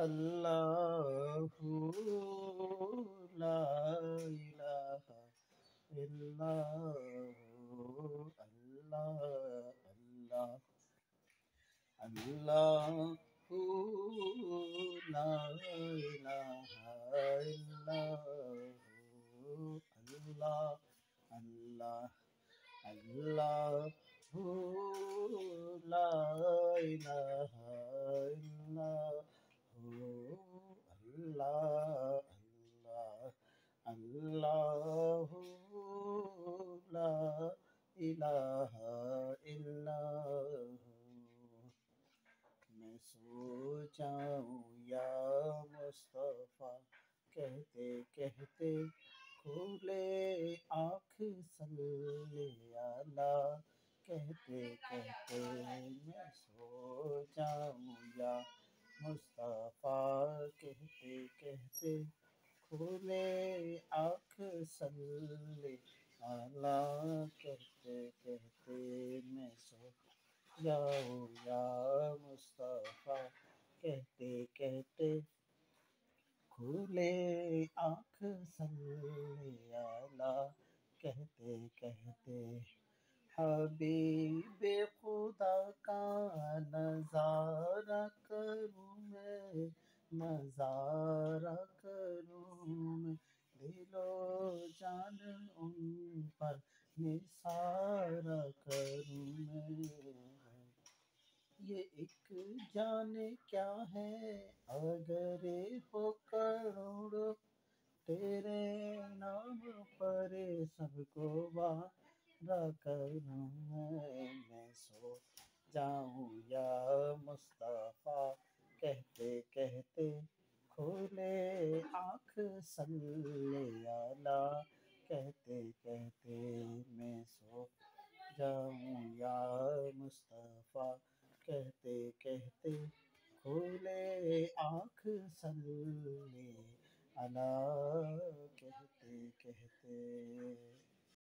اللہ لا الہ الا اللہ اللہ اللہ لا الہ الا اللہ اللہ اللہ لا الہ الا اللہ اللہ اللہ لا الہ الا میں سو جاؤں یا مصطفیٰ کہتے کہتے کھلے آنکھ صلی اللہ کہتے کہتے میں سو جاؤں یا مصطفیٰ کہتے کہتے کھلے آنکھ صلی اللہ کہتے کہتے میں سو جاؤں یا مصطفیٰ کہتے کہتے کھلے آنکھ صلی اللہ کہتے کہتے حبیب خدا کا نظارہ کروں میں نظارہ کروں میں دل و جان ان پر نثار کروں میں یہ ایک جانے کیا ہے اگر ہو کروڑوں تیرے نام پر سب کو وعدہ کروں میں سو جاؤں یا مصطفیٰ کہتے کہتے کھلے آنکھ صلی اللہ کہتے کہتے میں سو جاؤں یا مصطفیٰ کہتے کہتے کھلے آنکھ صلی اللہ کہتے کہتے